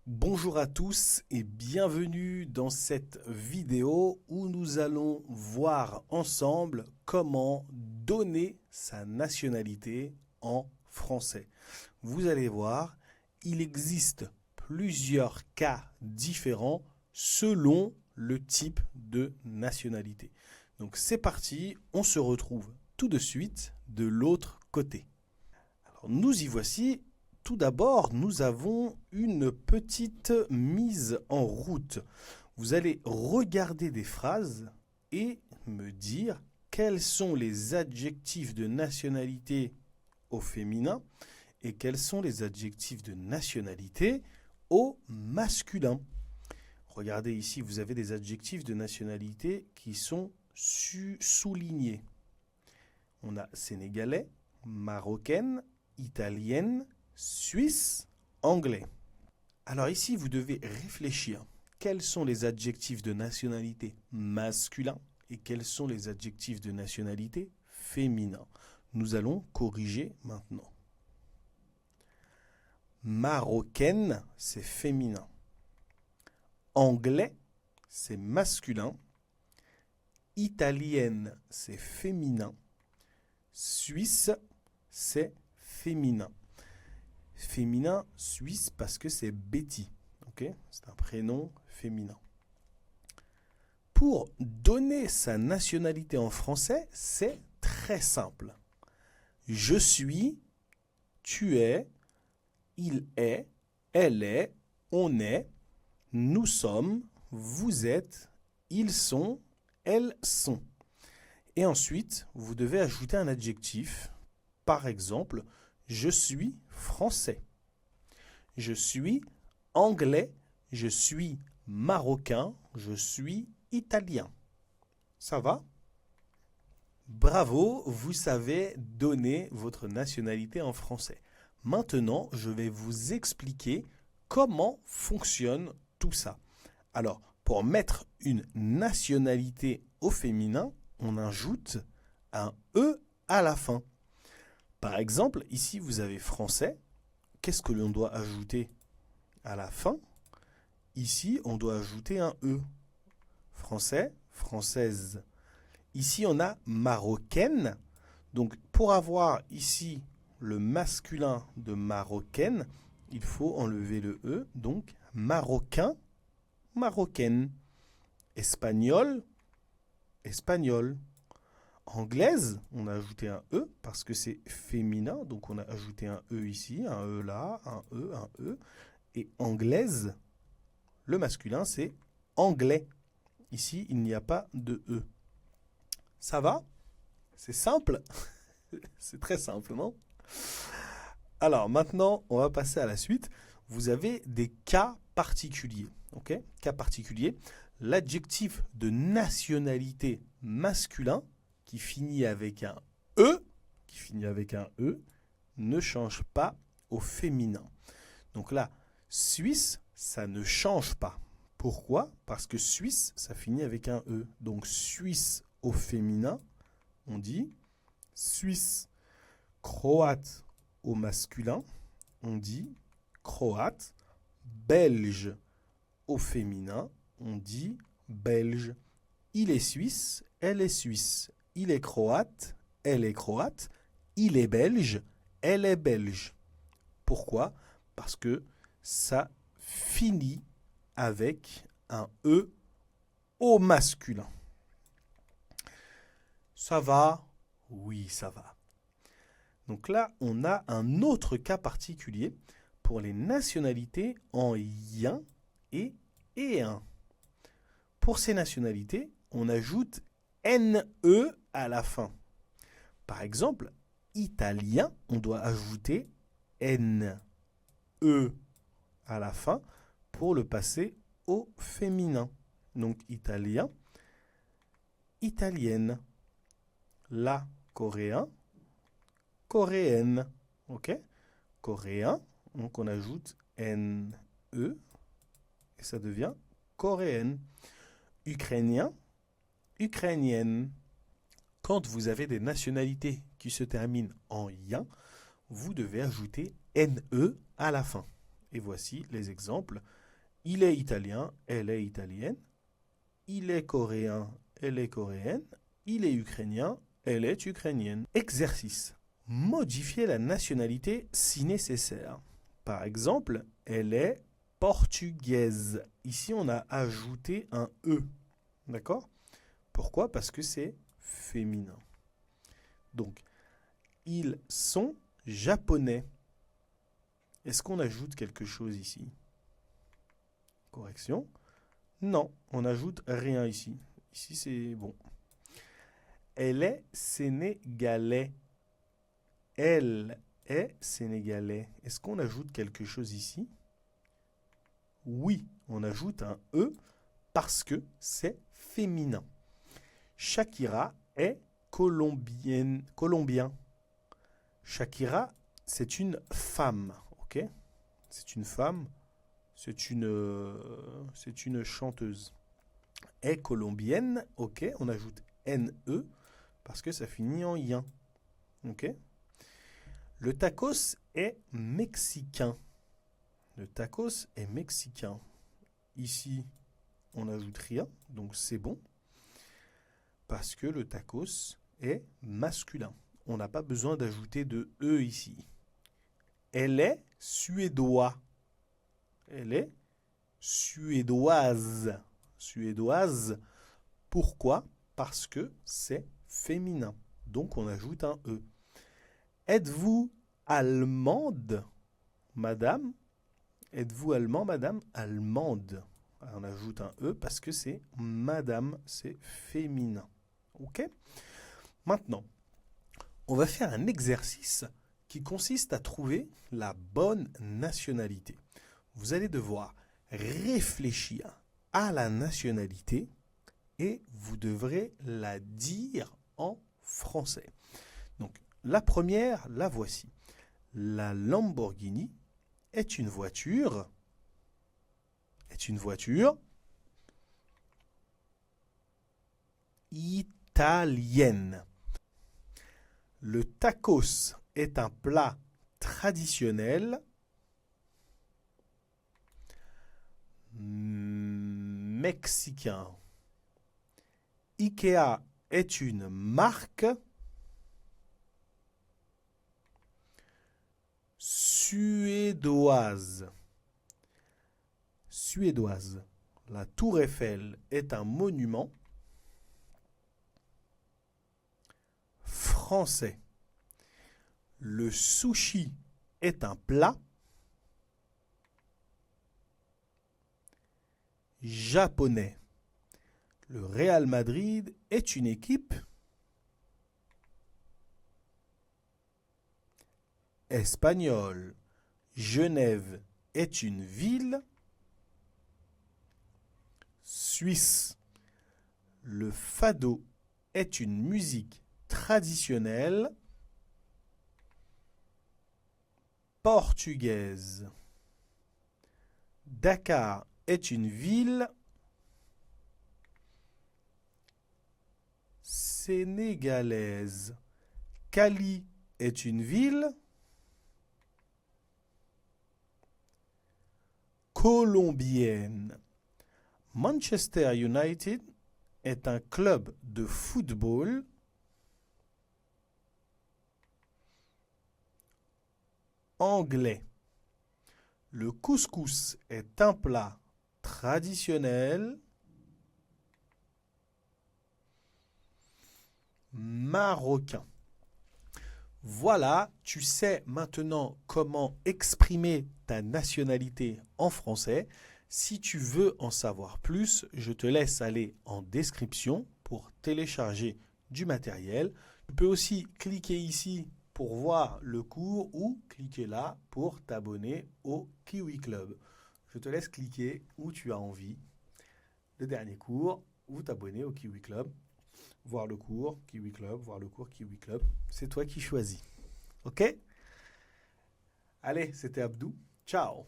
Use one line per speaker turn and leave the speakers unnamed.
Bonjour à tous et bienvenue dans cette vidéo où nous allons voir ensemble comment donner sa nationalité en français. Vous allez voir, il existe plusieurs cas différents selon le type de nationalité. Donc c'est parti, on se retrouve tout de suite de l'autre côté. Alors nous y voici. Tout d'abord, nous avons une petite mise en route. Vous allez regarder des phrases et me dire quels sont les adjectifs de nationalité au féminin et quels sont les adjectifs de nationalité au masculin. Regardez ici, vous avez des adjectifs de nationalité qui sont soulignés. On a sénégalais, marocaine, italienne, suisse, anglais. Alors ici, vous devez réfléchir. Quels sont les adjectifs de nationalité masculin et quels sont les adjectifs de nationalité féminin? Nous allons corriger maintenant. Marocaine, c'est féminin. Anglais, c'est masculin. Italienne, c'est féminin. Suisse, c'est féminin. Féminin suisse parce que c'est Betty. Okay, c'est un prénom féminin. Pour donner sa nationalité en français, c'est très simple. Je suis, tu es, il est, elle est, on est, nous sommes, vous êtes, ils sont, elles sont. Et ensuite, vous devez ajouter un adjectif. Par exemple, je suis français. Je suis anglais. Je suis marocain. Je suis italien. Ça va? Bravo, vous savez donner votre nationalité en français. Maintenant, je vais vous expliquer comment fonctionne tout ça. Alors, pour mettre une nationalité au féminin, on ajoute un E à la fin. Par exemple, ici, vous avez français. Qu'est-ce que l'on doit ajouter à la fin? Ici, on doit ajouter un E. Français, française. Ici, on a marocaine. Donc, pour avoir ici le masculin de marocaine, il faut enlever le E. Donc, marocain, marocaine. Espagnol, espagnol. Anglaise, on a ajouté un E parce que c'est féminin, donc on a ajouté un E ici, un E là, un E, un E. Et anglaise, le masculin, c'est anglais. Ici, il n'y a pas de E. Ça va? C'est simple? C'est très simple, non? Alors maintenant, on va passer à la suite. Vous avez des cas particuliers. Okay? Cas particuliers. L'adjectif de nationalité masculin qui finit avec un E, ne change pas au féminin. Donc là, Suisse, ça ne change pas. Pourquoi? Parce que Suisse, ça finit avec un E. Donc Suisse au féminin, on dit Suisse. Croate au masculin, on dit croate. Belge au féminin, on dit belge. Il est suisse, elle est suisse. Il est croate, elle est croate. Il est belge, elle est belge. Pourquoi? Parce que ça finit avec un E au masculin. Ça va? Oui, ça va. Donc là, on a un autre cas particulier pour les nationalités en yen et éen. Pour ces nationalités, on ajoute NE à la fin. Par exemple, italien, on doit ajouter NE à la fin pour le passer au féminin. Donc italien, italienne. La coréen, coréenne. Ok? Coréen, donc on ajoute NE et ça devient coréenne. Ukrainien, ukrainienne. Quand vous avez des nationalités qui se terminent en yen, vous devez ajouter NE à la fin. Et voici les exemples. Il est italien, elle est italienne. Il est coréen, elle est coréenne. Il est ukrainien, elle est ukrainienne. Exercice. Modifier la nationalité si nécessaire. Par exemple, elle est portugaise. Ici, on a ajouté un E. D'accord? Pourquoi? Parce que c'est féminin. Donc, ils sont japonais. Est-ce qu'on ajoute quelque chose ici? Correction. Non, on n'ajoute rien ici. Ici, c'est bon. Elle est sénégalais. Elle est sénégalais. Est-ce qu'on ajoute quelque chose ici? Oui, on ajoute un E parce que c'est féminin. Shakira est colombien. Shakira, c'est une femme, ok? C'est une femme, c'est une chanteuse. Est colombienne, ok? On ajoute NE parce que ça finit en ien, ok? Le tacos est mexicain. Le tacos est mexicain. Ici, on n'ajoute rien, donc c'est bon. Parce que le tacos est masculin. On n'a pas besoin d'ajouter de E ici. Elle est suédoise. Elle est suédoise. Suédoise. Pourquoi? Parce que c'est féminin. Donc on ajoute un E. Êtes-vous allemande, madame? Êtes-vous allemand, madame? Allemande. On ajoute un E parce que c'est madame, c'est féminin. Ok? Maintenant, on va faire un exercice qui consiste à trouver la bonne nationalité. Vous allez devoir réfléchir à la nationalité et vous devrez la dire en français. Donc, la première, la voici. La Lamborghini est une voiture italienne. Le tacos est un plat traditionnel mexicain. IKEA est une marque suédoise. Suédoise. La tour Eiffel est un monument français. Le sushi est un plat japonais. Le Real Madrid est une équipe espagnole. Genève est une ville suisse. Le fado est une musique traditionnelle portugaise. Dakar est une ville sénégalaise. Cali est une ville colombienne. Manchester United est un club de football anglais. Le couscous est un plat traditionnel marocain. Voilà, tu sais maintenant comment exprimer ta nationalité en français. Si tu veux en savoir plus, je te laisse aller en description pour télécharger du matériel. Tu peux aussi cliquer ici pour voir le cours ou cliquer là pour t'abonner au Kiwi Club. Je te laisse cliquer où tu as envie. Le dernier cours ou t'abonner au Kiwi Club. Voir le cours Kiwi Club, voir le cours Kiwi Club. C'est toi qui choisis. Ok? Allez, c'était Abdou. Ciao!